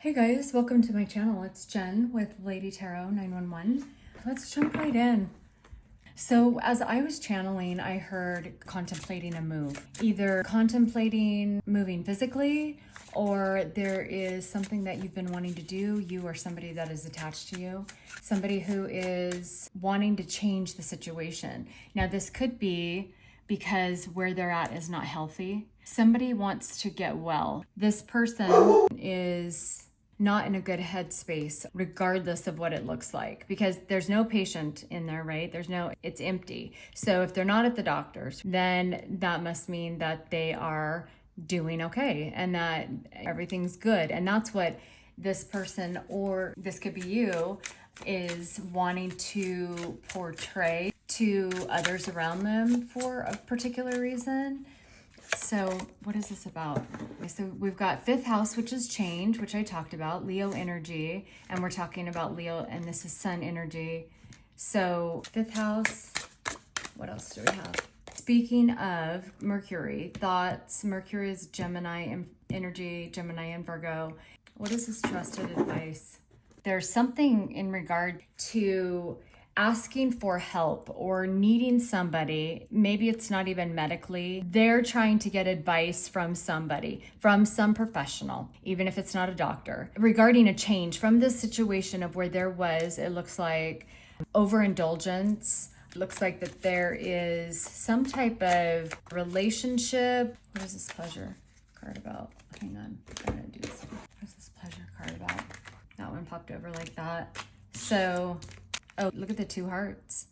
Hey guys, welcome to my channel. It's Jen with Lady Tarot 911. Let's jump right in. So as I was channeling, I heard contemplating a move. Either contemplating moving physically, or there is something that you've been wanting to do, you or somebody that is attached to you, somebody who is wanting to change the situation. Now this could be because where they're at is not healthy. Somebody wants to get well. This person is not in a good headspace, regardless of what it looks like, because there's no patient in there, right? It's empty. So if they're not at the doctor's, then that must mean that they are doing okay and that everything's good. And that's what this person, or this could be you, is wanting to portray to others around them for a particular reason. So what is this about? So we've got fifth house, which is change, which I talked about, Leo energy, and we're talking about Leo, and this is sun energy. So fifth house, what else do we have? Speaking of Mercury, thoughts, Mercury is Gemini energy, Gemini and Virgo. What is this trusted advice? There's something in regard to asking for help or needing somebody. Maybe it's not even medically. They're trying to get advice from somebody, from some professional, even if it's not a doctor, regarding a change from this situation of where there was, it looks like, overindulgence. It looks like that there is some type of relationship. What is this pleasure card about? Hang on, I'm gonna do this. What is this pleasure card about? That one popped over like that. So, oh, look at the two hearts.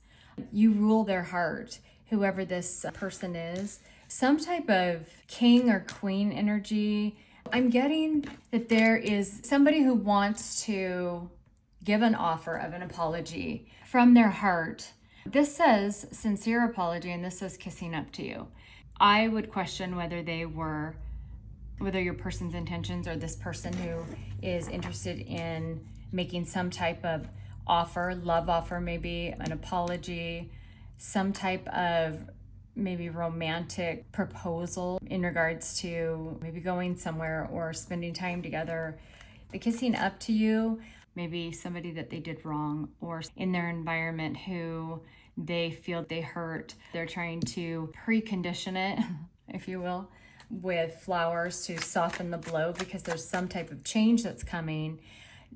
You rule their heart, whoever this person is. Some type of king or queen energy. I'm getting that there is somebody who wants to give an offer of an apology from their heart. This says sincere apology, and this says kissing up to you. I would question whether your person's intentions, or this person who is interested in making some type of offer, love offer, maybe an apology, some type of maybe romantic proposal in regards to maybe going somewhere or spending time together. The kissing up to you, maybe somebody that they did wrong, or in their environment who they feel they hurt. They're trying to precondition it, if you will, with flowers to soften the blow, because there's some type of change that's coming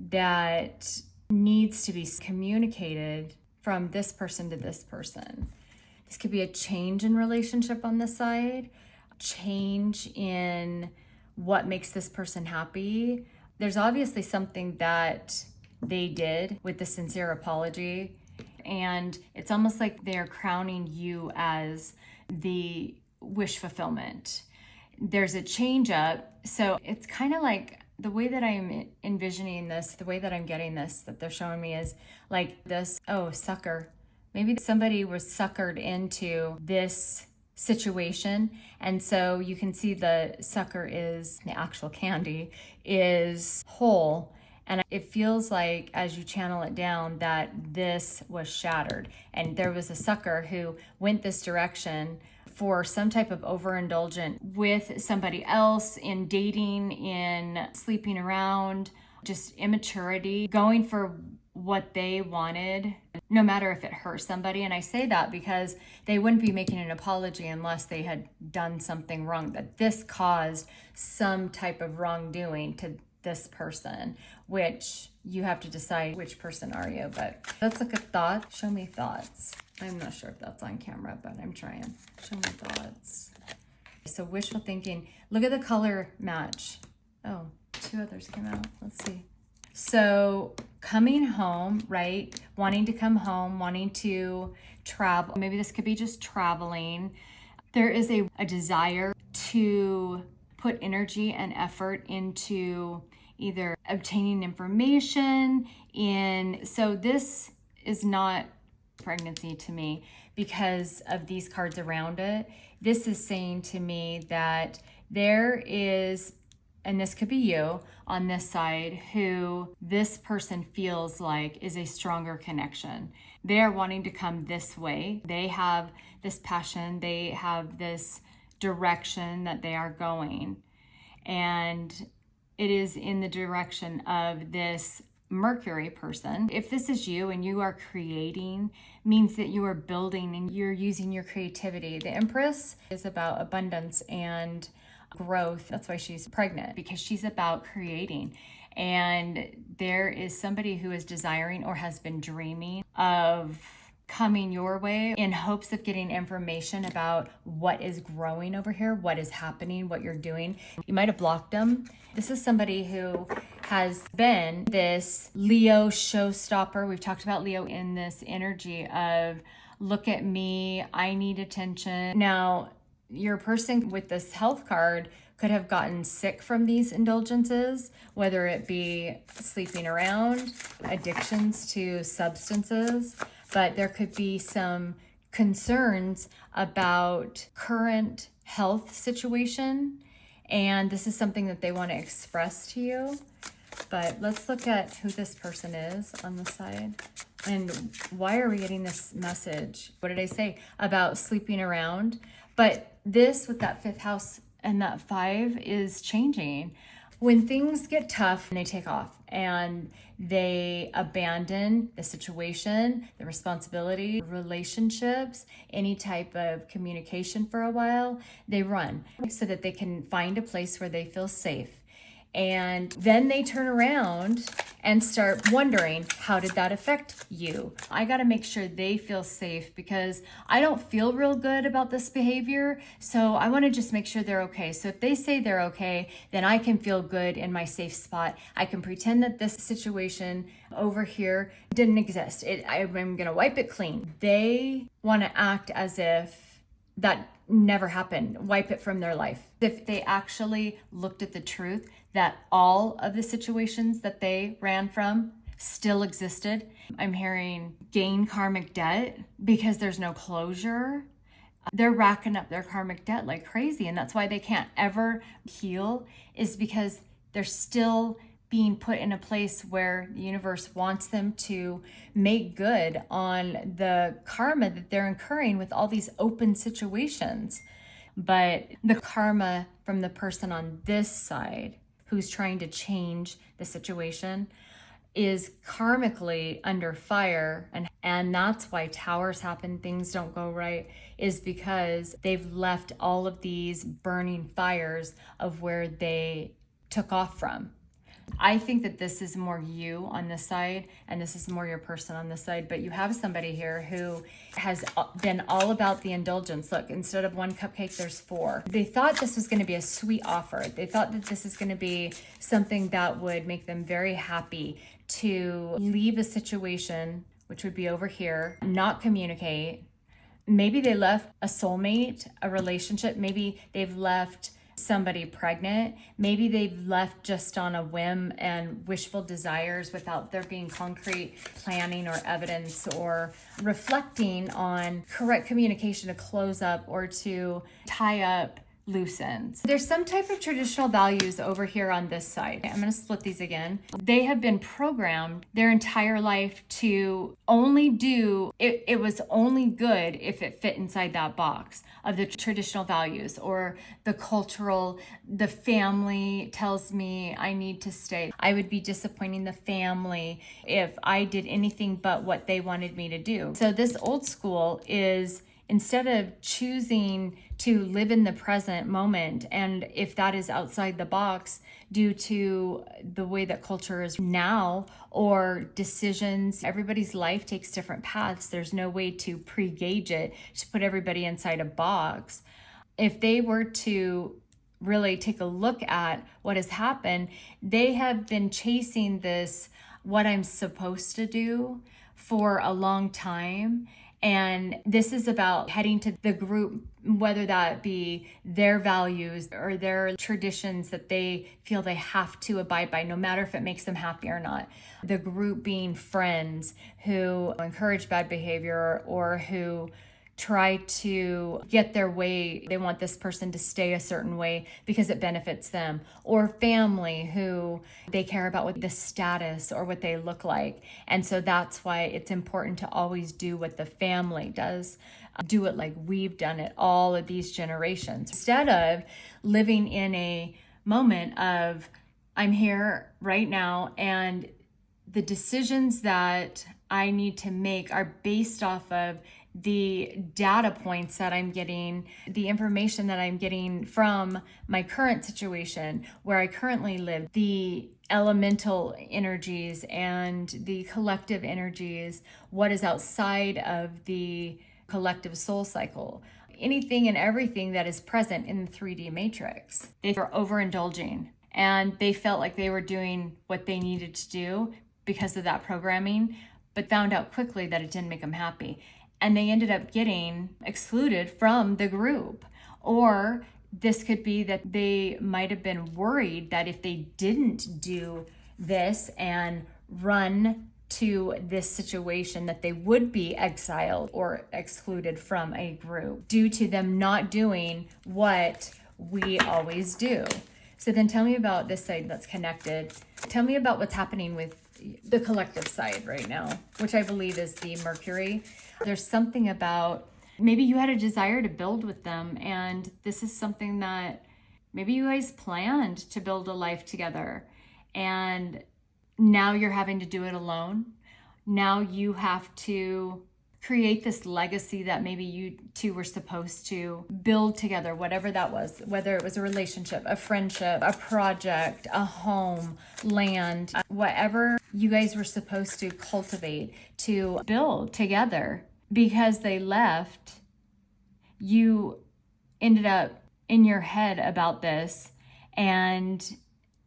that needs to be communicated from this person to this person. This could be a change in relationship on this side, change in what makes this person happy. There's obviously something that they did with the sincere apology, and it's almost like they're crowning you as the wish fulfillment. There's a change up. So it's kind of like the way that I'm envisioning this, the way that I'm getting this, that they're showing me is like this, oh, sucker. Maybe somebody was suckered into this situation. And so you can see the sucker is, the actual candy is whole. And it feels like as you channel it down that this was shattered. And there was a sucker who went this direction for some type of overindulgent with somebody else, in dating, in sleeping around, just immaturity, going for what they wanted, no matter if it hurt somebody. And I say that because they wouldn't be making an apology unless they had done something wrong, that this caused some type of wrongdoing to this person, which you have to decide which person are you. But let's look at thoughts. Show me thoughts. I'm not sure if that's on camera, but I'm trying. Show me thoughts. So wishful thinking. Look at the color match. Oh, two others came out. Let's see. So coming home, right? Wanting to come home, wanting to travel. Maybe this could be just traveling. There is a desire to put energy and effort into either obtaining information so this is not pregnancy to me because of these cards around it. This is saying to me that there is, and this could be you on this side, who this person feels like is a stronger connection. They are wanting to come this way. They have this passion. They have this direction that they are going. And it is in the direction of this Mercury person. If this is you and you are creating, means that you are building and you're using your creativity. The Empress is about abundance and growth. That's why she's pregnant, because she's about creating. And there is somebody who is desiring or has been dreaming of coming your way in hopes of getting information about what is growing over here, what is happening, what you're doing. You might have blocked them. This is somebody who has been this Leo showstopper. We've talked about Leo in this energy of, look at me, I need attention. Now, your person with this health card could have gotten sick from these indulgences, whether it be sleeping around, addictions to substances, but there could be some concerns about current health situation, and this is something that they want to express to you. But let's look at who this person is on the side. And why are we getting this message? What did I say about sleeping around? But this with that fifth house and that 5 is changing. When things get tough, they take off and they abandon the situation, the responsibility, relationships, any type of communication for a while. They run so that they can find a place where they feel safe. And then they turn around and start wondering, how did that affect you? I got to make sure they feel safe because I don't feel real good about this behavior. So I want to just make sure they're okay. So if they say they're okay, then I can feel good in my safe spot. I can pretend that this situation over here didn't exist. I'm going to wipe it clean. They want to act as if that never happened, wipe it from their life. If they actually looked at the truth that all of the situations that they ran from still existed. I'm hearing gain karmic debt because there's no closure. They're racking up their karmic debt like crazy, and that's why they can't ever heal, is because they're still being put in a place where the universe wants them to make good on the karma that they're incurring with all these open situations. But the karma from the person on this side who's trying to change the situation is karmically under fire. And that's why towers happen, things don't go right, is because they've left all of these burning fires of where they took off from. I think that this is more you on this side, and this is more your person on this side, but you have somebody here who has been all about the indulgence. Look, instead of 1 cupcake, there's 4. They thought this was going to be a sweet offer. They thought that this is going to be something that would make them very happy to leave a situation, which would be over here, not communicate. Maybe they left a soulmate, a relationship. Maybe they've left somebody pregnant. Maybe they've left just on a whim and wishful desires without there being concrete planning or evidence or reflecting on correct communication to close up or to tie up loose ends. There's some type of traditional values over here on this side. I'm going to split these again. They have been programmed their entire life to only do it. It was only good if it fit inside that box of the traditional values or the cultural. The family tells me I need to stay. I would be disappointing the family if I did anything but what they wanted me to do. So this old school is, instead of choosing to live in the present moment, and if that is outside the box due to the way that culture is now or decisions, everybody's life takes different paths. There's no way to pre-gauge it, to put everybody inside a box. If they were to really take a look at what has happened, they have been chasing this, what I'm supposed to do, for a long time. And this is about heading to the group, whether that be their values or their traditions that they feel they have to abide by, no matter if it makes them happy or not. The group being friends who encourage bad behavior or who try to get their way. They want this person to stay a certain way because it benefits them. Or family who they care about what the status or what they look like. And so that's why it's important to always do what the family does. Do it like we've done it all of these generations. Instead of living in a moment of I'm here right now, and the decisions that I need to make are based off of the data points that I'm getting, the information that I'm getting from my current situation where I currently live, the elemental energies and the collective energies, what is outside of the collective soul cycle. Anything and everything that is present in the 3D matrix. They were overindulging, and they felt like they were doing what they needed to do because of that programming, but found out quickly that it didn't make them happy. And they ended up getting excluded from the group. Or this could be that they might have been worried that if they didn't do this and run to this situation, that they would be exiled or excluded from a group due to them not doing what we always do. So then tell me about this side that's connected. Tell me about what's happening with the collective side right now, which I believe is the Mercury. There's something about maybe you had a desire to build with them, and this is something that maybe you guys planned to build a life together, and now you're having to do it alone. Now you have to create this legacy that maybe you two were supposed to build together, whatever that was, whether it was a relationship, a friendship, a project, a home, land, whatever you guys were supposed to cultivate to build together. Because they left, you ended up in your head about this and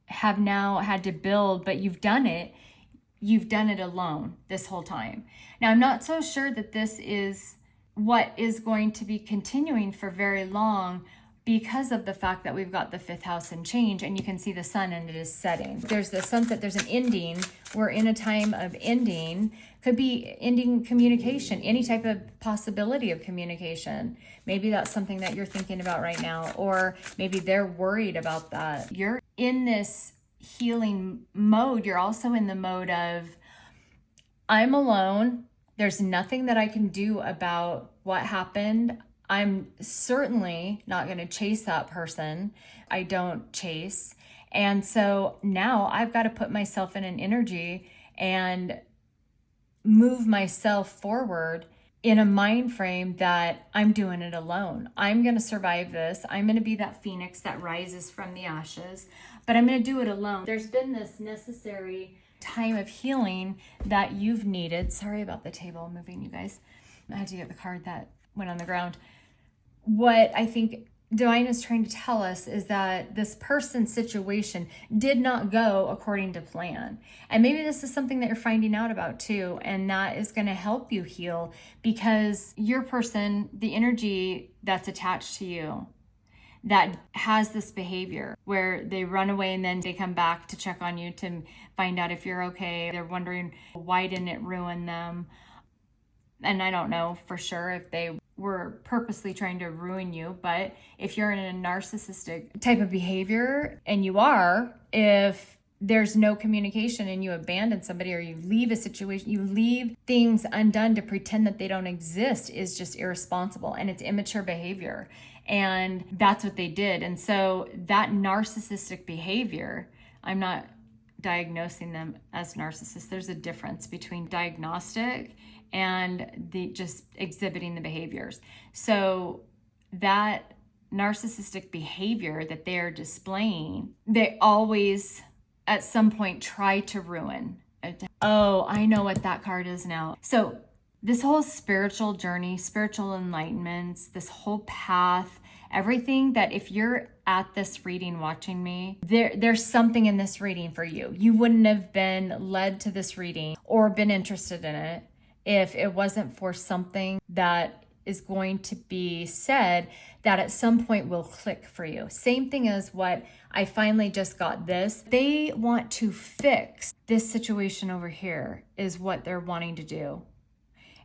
have now had to build, but you've done it alone this whole time. Now, I'm not so sure that this is what is going to be continuing for very long because of the fact that we've got the fifth house in change, and you can see the sun and it is setting. There's the sunset, there's an ending. We're in a time of ending. Could be ending communication, any type of possibility of communication. Maybe that's something that you're thinking about right now, or maybe they're worried about that. You're in this healing mode. You're also in the mode of, I'm alone. There's nothing that I can do about what happened. I'm certainly not going to chase that person. I don't chase. And so now I've got to put myself in an energy and move myself forward in a mind frame that I'm doing it alone. I'm going to survive this. I'm going to be that phoenix that rises from the ashes, but I'm going to do it alone. There's been this necessary time of healing that you've needed. Sorry about the table moving, you guys. I had to get the card that went on the ground. What I think Divine is trying to tell us is that this person's situation did not go according to plan. And maybe this is something that you're finding out about too, and that is going to help you heal, because your person, the energy that's attached to you, that has this behavior where they run away and then they come back to check on you to find out if you're okay. They're wondering, why didn't it ruin them? And I don't know for sure if they were purposely trying to ruin you, but if you're in a narcissistic type of behavior, and you are, if there's no communication and you abandon somebody or you leave a situation, you leave things undone to pretend that they don't exist, is just irresponsible, and it's immature behavior. And that's what they did. And so that narcissistic behavior, I'm not diagnosing them as narcissists. There's a difference between diagnostic and the just exhibiting the behaviors. So that narcissistic behavior that they're displaying, they always at some point try to ruin. Oh, I know what that card is now. So this whole spiritual journey, spiritual enlightenments, this whole path, everything that, if you're at this reading watching me, there's something in this reading for you. You wouldn't have been led to this reading or been interested in it if it wasn't for something that is going to be said that at some point will click for you. Same thing as what I finally just got this. They want to fix this situation over here is what they're wanting to do.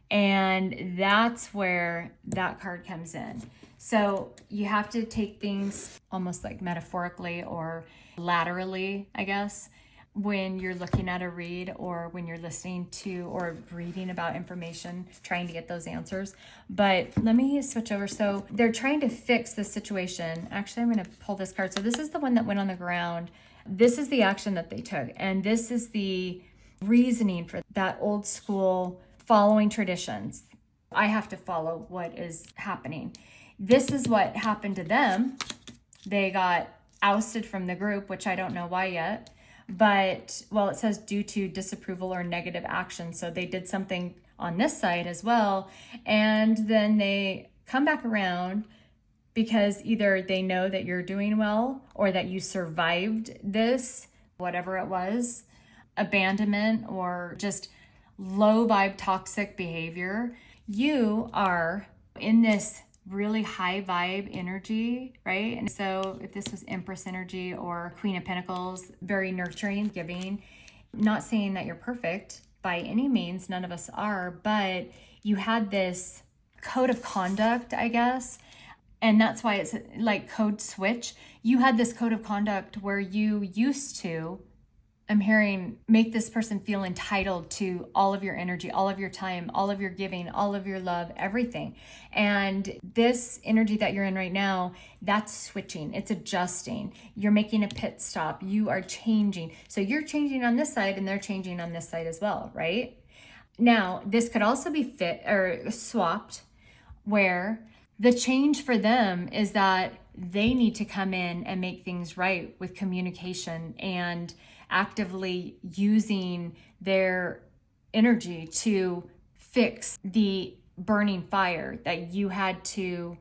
And that's where that card comes in. So you have to take things almost like metaphorically or laterally, I guess, when you're looking at a read or when you're listening to or reading about information, trying to get those answers. But let me switch over. So they're trying to fix this situation. Actually, I'm going to pull this card. So this is the one that went on the ground. this is the action that they took. And this is the reasoning for that old school following traditions. I have to follow what is happening. This is what happened to them. They got ousted from the group, which I don't know why yet. But, well, it says due to disapproval or negative action. So they did something on this side as well. And then they come back around because either they know that you're doing well or that you survived this, whatever it was, abandonment or just low vibe toxic behavior. You are in this really high vibe energy, right? And so if this was Empress energy or Queen of Pentacles, very nurturing, giving, not saying that you're perfect by any means, none of us are, but you had this code of conduct, I guess. And that's why it's like code switch. You had this code of conduct where you used to, I'm hearing, make this person feel entitled to all of your energy, all of your time, all of your giving, all of your love, everything. And this energy that you're in right now, that's switching. It's adjusting. You're making a pit stop. You are changing. So you're changing on this side and they're changing on this side as well, right? Now, this could also be fit or swapped where the change for them is that they need to come in and make things right with communication and actively using their energy to fix the burning fire that you had to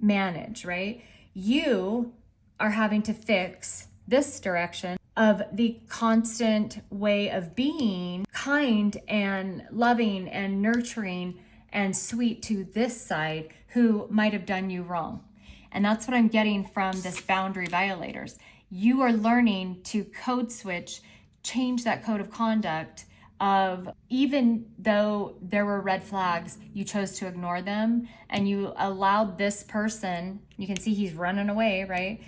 manage, right? You are having to fix this direction of the constant way of being kind and loving and nurturing and sweet to this side who might have done you wrong. And that's what I'm getting from this boundary violators. You are learning to code switch, change that code of conduct of, even though there were red flags, you chose to ignore them and you allowed this person, you can see he's running away, right?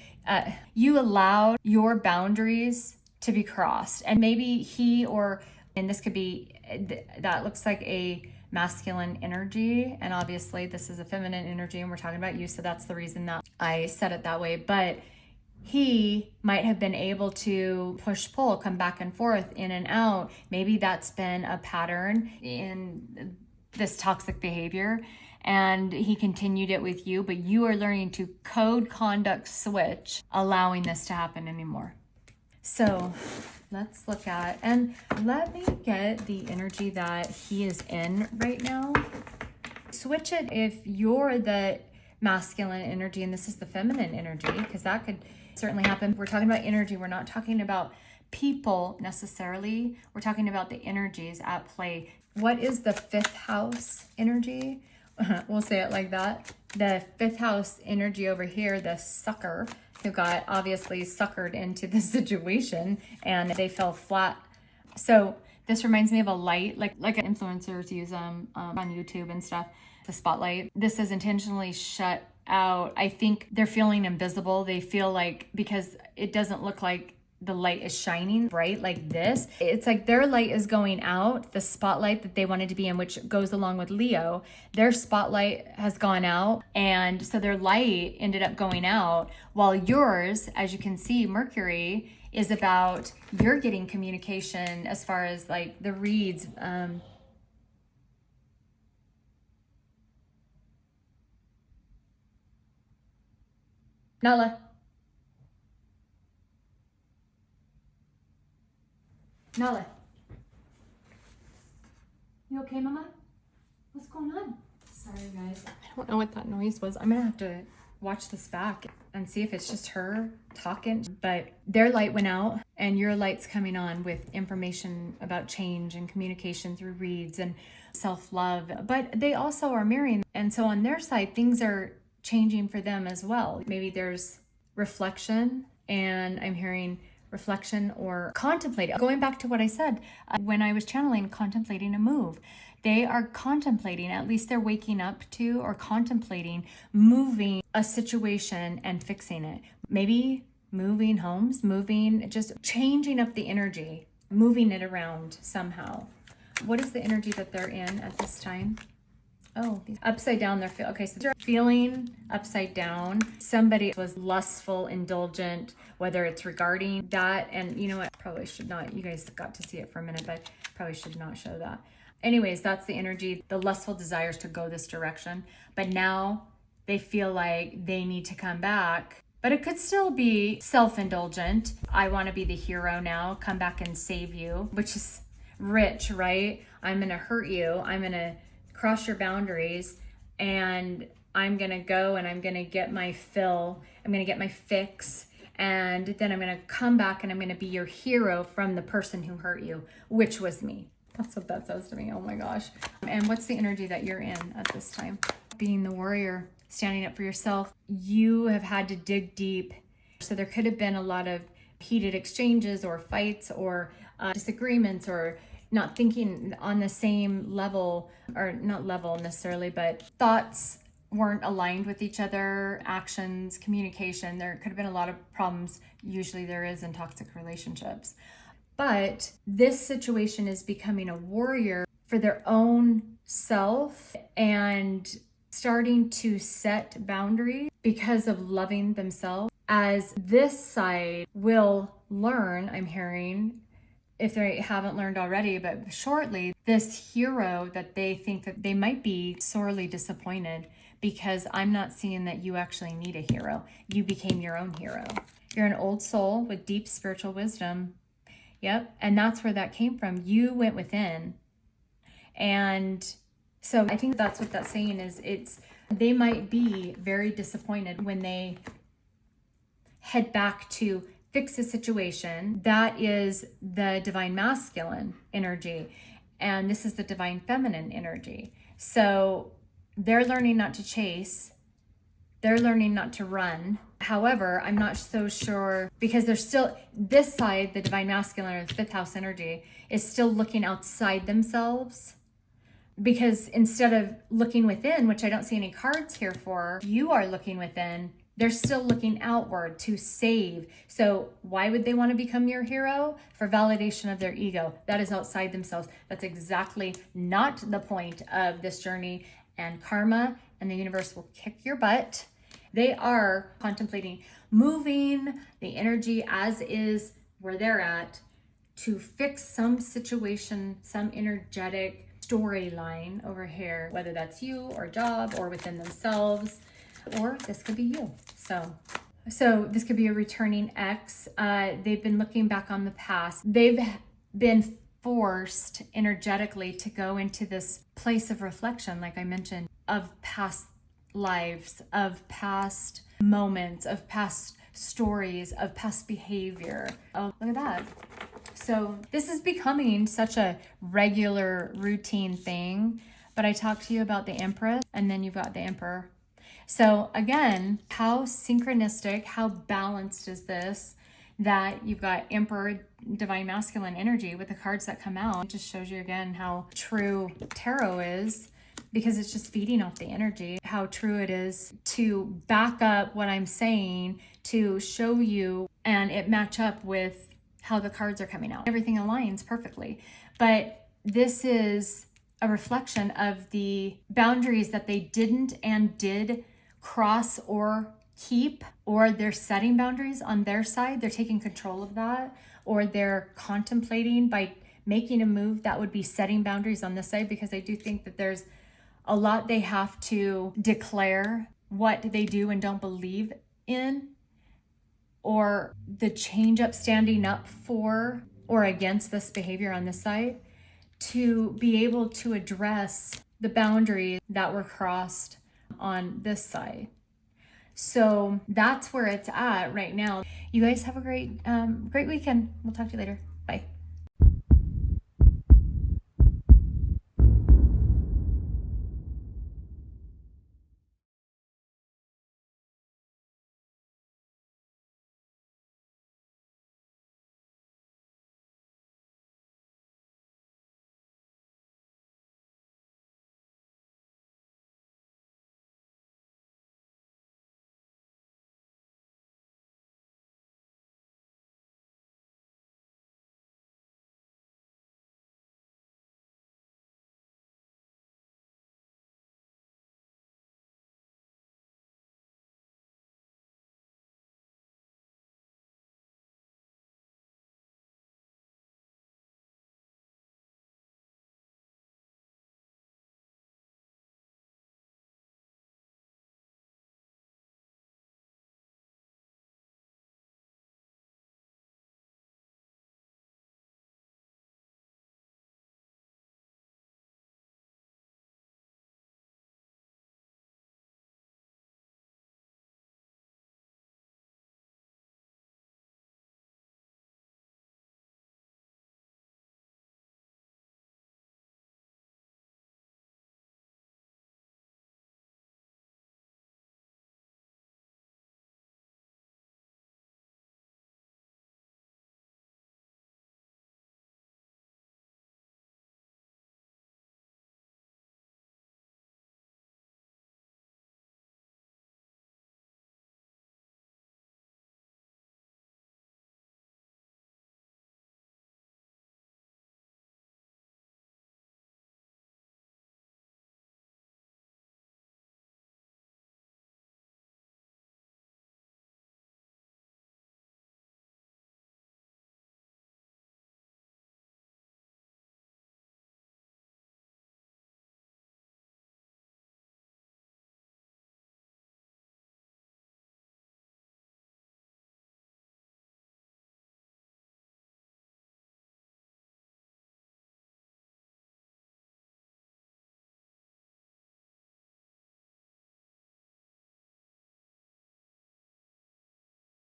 You allowed your boundaries to be crossed. And maybe he or, and this could be, that looks like a masculine energy. And obviously this is a feminine energy and we're talking about you. So that's the reason that I said it that way. But he might have been able to push pull, come back and forth, in and out. Maybe that's been a pattern in this toxic behavior and he continued it with you, but you are learning to code conduct switch, allowing this to happen anymore. So let's look at, and let me get the energy that he is in right now. Switch it if you're the masculine energy and this is the feminine energy, because that could certainly happen. We're talking about energy. We're not talking about people necessarily. We're talking about the energies at play. What is the fifth house energy? We'll say it like that. The fifth house energy over here, the sucker, who got obviously suckered into the situation and they fell flat. So this reminds me of a light, like influencers use on YouTube and stuff, the spotlight. This is intentionally shut out. I think they're feeling invisible. They feel like, because it doesn't look like the light is shining bright like this. It's like their light is going out, the spotlight that they wanted to be in, which goes along with Leo. Their spotlight has gone out. And so their light ended up going out, while yours, as you can see, Mercury is about, you're getting communication as far as like the reads. Nala. Nala. You okay, Mama? What's going on? Sorry, guys. I don't know what that noise was. I'm going to have to watch this back and see if it's just her talking. But their light went out and your light's coming on with information about change and communication through reads and self-love. But they also are mirroring. And so on their side, things are changing for them as well. Maybe there's reflection, and I'm hearing reflection or contemplating. Going back to what I said when I was channeling, contemplating a move. They are contemplating, at least they're waking up to or contemplating moving a situation and fixing it. Maybe moving homes, moving, just changing up the energy, moving it around somehow. What is the energy that they're in at this time? Oh, upside down, okay, so they're feeling upside down. Somebody was lustful, indulgent, whether it's regarding that. And you know what? Probably should not. You guys got to see it for a minute, but probably should not show that. Anyways, that's the energy, the lustful desires to go this direction. But now they feel like they need to come back. But it could still be self-indulgent. I want to be the hero now, come back and save you, which is rich, right? I'm going to hurt you. I'm going to cross your boundaries, and I'm going to go and I'm going to get my fill. I'm going to get my fix. And then I'm going to come back and I'm going to be your hero from the person who hurt you, which was me. That's what that says to me. Oh my gosh. And what's the energy that you're in at this time? Being the warrior, standing up for yourself. You have had to dig deep. So there could have been a lot of heated exchanges or fights or disagreements or not thinking on the same level, or not level necessarily, but thoughts weren't aligned with each other, actions, communication. There could have been a lot of problems. Usually there is in toxic relationships. But this situation is becoming a warrior for their own self and starting to set boundaries because of loving themselves. As this side will learn, I'm hearing, if they haven't learned already, but shortly, this hero that they think that they might be sorely disappointed because I'm not seeing that you actually need a hero. You became your own hero. You're an old soul with deep spiritual wisdom. Yep. And that's where that came from. You went within. And so I think that's what that's saying is they might be very disappointed when they head back to fix a situation. That is the divine masculine energy. And this is the divine feminine energy. So they're learning not to chase. They're learning not to run. However, I'm not so sure because they're still, this side, the divine masculine or the fifth house energy is still looking outside themselves, because instead of looking within, which I don't see any cards here for, you are looking within. They're still looking outward to save. So why would they want to become your hero? For validation of their ego. That is outside themselves. That's exactly not the point of this journey. And karma and the universe will kick your butt. They are contemplating moving the energy as is where they're at to fix some situation, some energetic storyline over here, whether that's you or job or within themselves, or this could be you. So this could be a returning ex. They've been looking back on the past. They've been forced energetically to go into this place of reflection, like I mentioned, of past lives, of past moments, of past stories, of past behavior. Oh, look at that. So this is becoming such a regular routine thing. But I talked to you about the Empress, and then you've got the Emperor. So again, how synchronistic, how balanced is this, that you've got Emperor, divine masculine energy with the cards that come out. It just shows you again how true tarot is, because it's just feeding off the energy, how true it is to back up what I'm saying, to show you and it match up with how the cards are coming out. Everything aligns perfectly. But this is a reflection of the boundaries that they didn't and did cross or keep, or they're setting boundaries on their side. They're taking control of that, or they're contemplating by making a move that would be setting boundaries on this side, because I do think that there's a lot they have to declare what they do and don't believe in, or the change up, standing up for or against this behavior on this side, to be able to address the boundaries that were crossed on this side. So that's where it's at right now. You guys have a great weekend. We'll talk to you later.